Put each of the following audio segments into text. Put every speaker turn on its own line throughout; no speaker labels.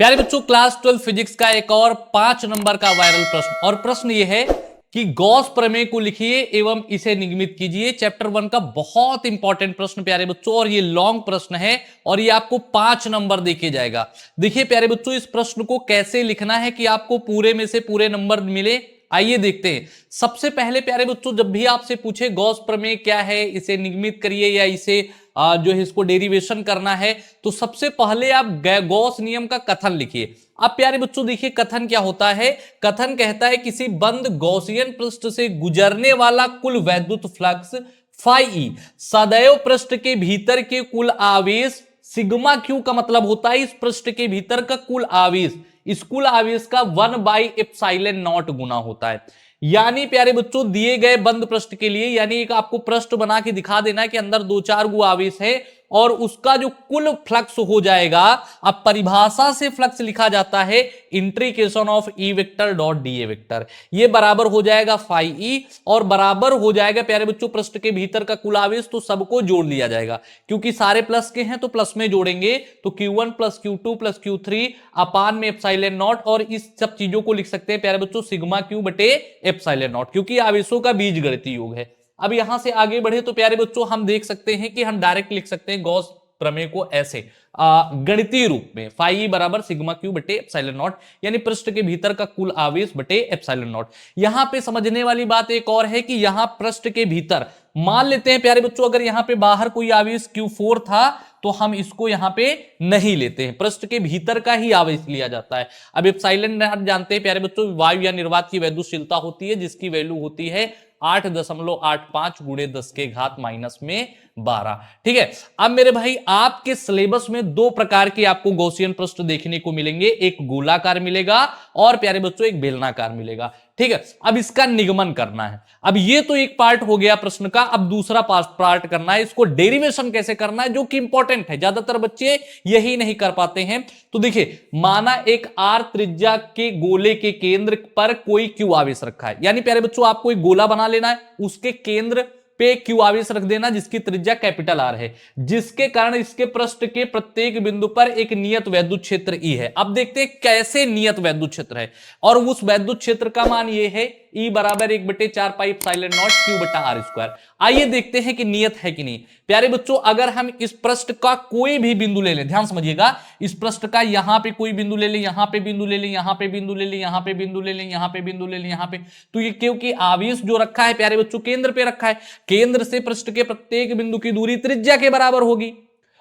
प्यारे बच्चों, class 12 physics का एक और 5 नंबर का वायरल प्रश्न, और प्रश्न यह है कि गॉस प्रमेय को लिखिए एवं इसे निगमित कीजिए। चैप्टर 1 का बहुत इंपॉर्टेंट प्रश्न प्यारे बच्चों, और ये लॉन्ग प्रश्न है और ये आपको 5 नंबर देके जाएगा। देखिए प्यारे बच्चों, इस प्रश्न को कैसे लिखना है कि आपको पूरे में से पूरे नंबर मिले, आइए देखते हैं। सबसे पहले प्यारे बच्चों, जब भी आपसे पूछे गॉस प्रमेय क्या है, इसे निगमित करिए या इसे जो है इसको डेरिवेशन करना है, तो सबसे पहले आप गॉस नियम का कथन लिखिए। अब प्यारे बच्चों देखिए कथन क्या होता है। कथन कहता है किसी बंद गॉसियन पृष्ठ से गुजरने वाला कुल वैद्युत फ्लक्स फाई ई सदैव पृष्ठ के भीतर के कुल आवेश सिग्मा क्यू का मतलब होता है इस पृष्ठ के भीतर का कुल आवेश, इस कुल आवेश का 1/ε0 गुना होता है। यानी प्यारे बच्चों, दिए गए बंद पृष्ठ के लिए, यानी एक आपको पृष्ठ बना के दिखा देना है कि अंदर 2-4 गु आवेश है और उसका जो कुल फ्लक्स हो जाएगा, अब परिभाषा से फ्लक्स लिखा जाता है integration of E vector dot D A vector, ये बराबर हो जाएगा फाई ई, और बराबर हो जाएगा प्यारे बच्चों पृष्ठ के भीतर का कुल आवेश, तो सबको जोड़ लिया जाएगा क्योंकि सारे प्लस के हैं तो प्लस में जोड़ेंगे, तो Q1 plus Q2 plus Q3 अपान में एप्सिलॉन नॉट, और इस सब चीजों को लिख सकते हैं प्यारे बच्चों सिग्मा क्यू बटे एप्सिलॉन नॉट, क्योंकि आवेशों का बीजगणितीय योग है। अब यहां से आगे बढ़े तो प्यारे बच्चों हम देख सकते हैं कि हम डायरेक्ट लिख सकते हैं गॉस प्रमेय को ऐसे गणितीय रूप में, फाई बराबर सिग्मा क्यू बटे एप्सिलॉन नॉट, यानी पृष्ठ के भीतर का कुल आवेश बटे एप्सिलॉन नॉट। यहां पे समझने वाली बात एक और है कि यहां पृष्ठ के भीतर मान लेते हैं प्यारे बच्चों, अगर यहां पे बाहर कोई आवेश Q4 था तो हम इसको यहां पे नहीं लेते हैं, पृष्ठ के भीतर का ही आवेश लिया जाता है। अब एप्सिलॉन नॉट जानते हैं प्यारे बच्चों, वायु या निर्वात की वैद्युतशीलता होती है जिसकी वैल्यू होती है 8.85 गुणे 10 के घात -12। ठीक है। अब मेरे भाई आपके सिलेबस में 2 प्रकार के आपको गॉसियन पृष्ठ देखने को मिलेंगे, एक गोलाकार मिलेगा और प्यारे बच्चों एक बेलनाकार मिलेगा। ठीक है। अब इसका निगमन करना है। अब ये तो एक पार्ट हो गया प्रश्न का, अब दूसरा पार्ट करना है, इसको डेरिवेशन कैसे करना है, जो कि इंपॉर्टेंट है, ज्यादातर बच्चे यही नहीं कर पाते हैं। तो देखिए, माना एक आर त्रिज्या के गोले के केंद्र पर कोई क्यू आवेश रखा है, यानी प्यारे बच्चों आपको एक गोला बना लेना है, उसके केंद्र पे क्यू आवेश रख देना जिसकी त्रिज्या कैपिटल आर है, जिसके कारण इसके पृष्ठ के प्रत्येक बिंदु पर एक नियत वैद्युत क्षेत्र ई है। अब देखते हैं कैसे नियत वैद्युत क्षेत्र है, और उस वैद्युत क्षेत्र का मान ये है E बराबर 1/4 पाई एप्सिलॉन नॉट क्यू बटा आर स्क्वायर। आइए देखते हैं कि नियत है कि नहीं। प्यारे बच्चों, अगर हम इस पृष्ठ का कोई भी बिंदु ले लें, ध्यान समझिएगा, इस पृष्ठ का यहां पे कोई बिंदु ले लें, यहां पे बिंदु ले लें, यहां पे बिंदु ले लें, यहां पे बिंदु ले लें, यहां पे बिंदु ले लें, यहां पे, तो ये क्योंकि आवेश जो रखा है प्यारे बच्चों केंद्र पे रखा है, केंद्र से पृष्ठ के प्रत्येक बिंदु की दूरी त्रिज्या के बराबर होगी,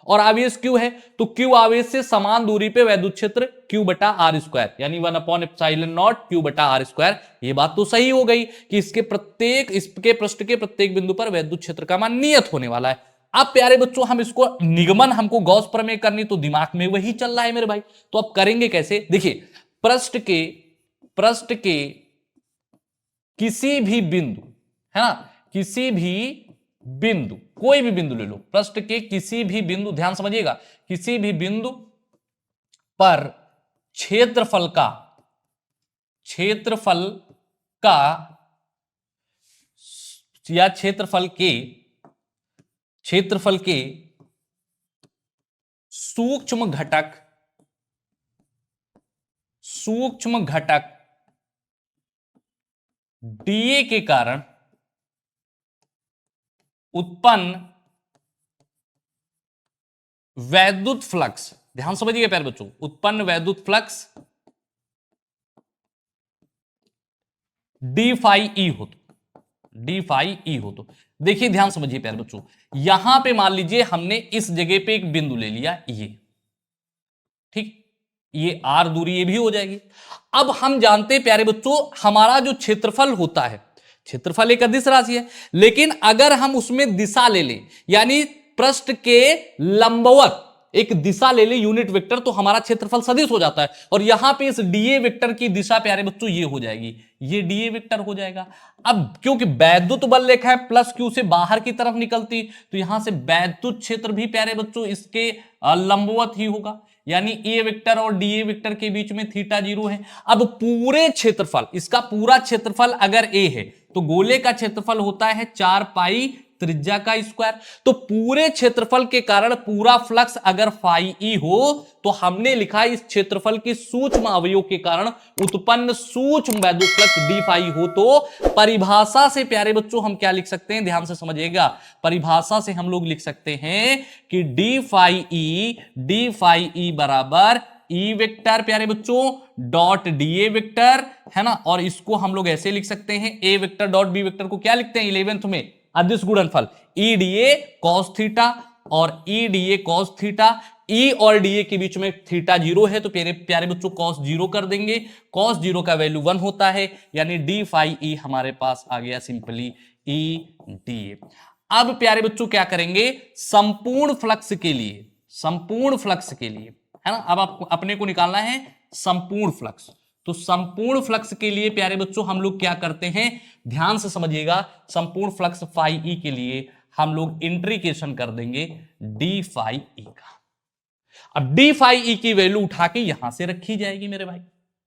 और आवेश क्यू है तो क्यू आवेश से समान दूरी पे वैद्युत क्षेत्र क्यू बटा आर स्क्वायर, यानी 1/ε0 क्यू बटा आर स्क्वायर। ये बात तो सही हो गई कि इसके पृष्ठ के प्रत्येक बिंदु पर वैद्युत क्षेत्र का मान नियत होने वाला है। अब प्यारे बच्चों, हम इसको निगमन, हमको गॉस प्रमेय करनी, तो दिमाग में वही चल रहा है मेरे भाई, तो अब करेंगे कैसे। देखिए, पृष्ठ के किसी भी बिंदु, है ना, किसी भी बिंदु, कोई भी बिंदु ले लो, पृष्ठ के किसी भी बिंदु, ध्यान समझिएगा, किसी भी बिंदु पर क्षेत्रफल का या क्षेत्रफल के सूक्ष्म घटक डीए के कारण उत्पन्न वैद्युत फ्लक्स, ध्यान समझिएगा प्यारे बच्चों, उत्पन्न वैद्युत फ्लक्स डी फाई ई हो तो देखिए, ध्यान समझिए प्यारे बच्चों, यहां पे मान लीजिए हमने इस जगह पे एक बिंदु ले लिया ये, ठीक, ये आर दूरी ये भी हो जाएगी। अब हम जानते हैं प्यारे बच्चों, हमारा जो क्षेत्रफल होता है, क्षेत्रफल एक अदिश राशि है, लेकिन अगर हम उसमें दिशा ले लें, यानी पृष्ठ के लंबवत एक दिशा ले ले यूनिट वेक्टर, तो हमारा क्षेत्रफल सदिश हो जाता है, और यहां पे इस डीए वेक्टर की दिशा प्यारे बच्चों ये हो जाएगी, ये डीए वेक्टर हो जाएगा। अब क्योंकि वैद्युत बल रेखा है प्लस क्यू से बाहर की तरफ निकलती, तो यहां से वैद्युत क्षेत्र भी प्यारे बच्चों इसके लंबवत ही होगा, यानी ए वेक्टर और डीए वेक्टर के बीच में थीटा 0 है। अब पूरे क्षेत्रफल, इसका पूरा क्षेत्रफल अगर ए है तो गोले का क्षेत्रफल होता है 4 पाई त्रिज्या का स्क्वायर। तो पूरे क्षेत्रफल के कारण पूरा फ्लक्स अगर फाई ई हो तो हमने लिखा इस क्षेत्रफल के सूक्ष्म अवयव के कारण उत्पन्न सूक्ष्म वैद्युत फ्लक्स डी फाई हो। तो परिभाषा से प्यारे बच्चों हम क्या लिख सकते हैं, ध्यान से समझिएगा। परिभाषा से हम लोग लिख सकते हैं कि डी फाई ई बराबर ई वेक्टर प्यारे बच्चों डॉट डी ए वेक्टर, है ना। और इसको हम लोग ऐसे लिख सकते हैं, A vector dot B vector को क्या लिखते हैं 11th में अदिश गुणनफल E D A cos theta और E D A cos theta. E और डी ए के बीच में थीटा 0 है तो प्यारे बच्चों कॉस 0 कर देंगे। कॉस 0 का वैल्यू 1 होता है, यानी डी फाई ई हमारे पास आ गया सिंपली ई डी ए। अब प्यारे बच्चों क्या करेंगे, संपूर्ण फ्लक्स के लिए है ना, अब आपको अपने को निकालना है संपूर्ण फ्लक्स। तो संपूर्ण फ्लक्स के लिए प्यारे बच्चों हम लोग क्या करते हैं, ध्यान से समझिएगा। संपूर्ण फ्लक्स फाई ई के लिए हम लोग इंट्रीकेशन कर देंगे डी फाई ई का। अब डी फाई ई की वैल्यू उठा के यहां से रखी जाएगी मेरे भाई,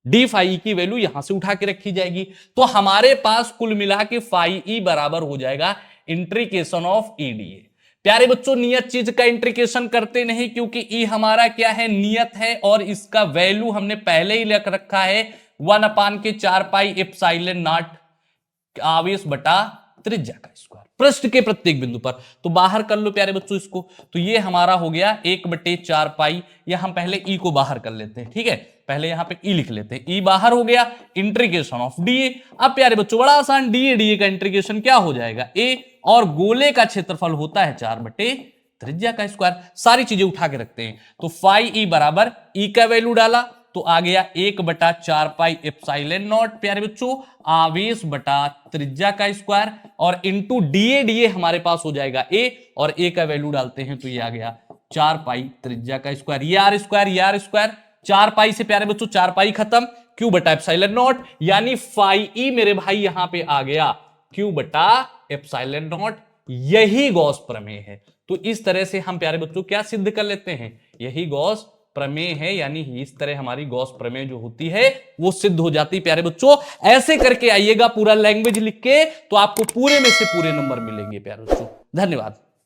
डी फाई ई की वैल्यू यहां से उठा के रखी जाएगी। तो हमारे पास कुल मिला के फाई ई बराबर हो जाएगा इंट्रीकेशन ऑफ ई डी ए। प्यारे बच्चों नियत चीज का इंट्रीकेशन करते नहीं, क्योंकि ई हमारा क्या है, नियत है, और इसका वैल्यू हमने पहले ही लिख रखा है 1/4 पाई एप्सिलॉन नॉट आवेश बटा त्रिज्या का स्क्वायर पृष्ठ के प्रत्येक बिंदु पर। तो बाहर कर लो प्यारे बच्चों इसको। तो ये हमारा हो गया 1/4 पाई, या हम पहले ई को बाहर कर लेते हैं, ठीक है, पहले यहां पे ई लिख लेते हैं। ई बाहर हो गया, इंट्रीकेशन ऑफ डी ए। अब प्यारे बच्चों बड़ा आसान, डी ए का इंट्रीकेशन क्या हो जाएगा ए, और गोले का क्षेत्रफल होता है 4 त्रिज्या का स्क्वायर। सारी चीजें उठा के रखते हैं। तो फाई ई बराबर ई का वैल्यू डाला तो आ गया 1/4 पाई एप्सिलॉन नॉट प्यारे बच्चों आवेश बटा त्रिज्या का स्क्वायर, और इंटू डी ए हमारे पास हो जाएगा ए, और ए का वैल्यू डालते हैं तो ये आ गया 4 पाई त्रिज्या का स्क्वायर। ये आर स्क्वायर 4 पाई से प्यारे बच्चों 4 पाई खत्म, क्यू बटा एप्सिलॉन नॉट, यानी फाई ई मेरे भाई यहां पे आ गया क्यू बटा एप्सिलॉन नॉट। यही गॉस प्रमेय है। तो इस तरह से हम प्यारे बच्चों क्या सिद्ध कर लेते हैं, यही गॉस प्रमेय है, यानी इस तरह हमारी गॉस प्रमेय जो होती है वो सिद्ध हो जाती है प्यारे बच्चों। ऐसे करके आइएगा पूरा लैंग्वेज लिख के, तो आपको पूरे में से पूरे नंबर मिलेंगे प्यारे बच्चों। धन्यवाद।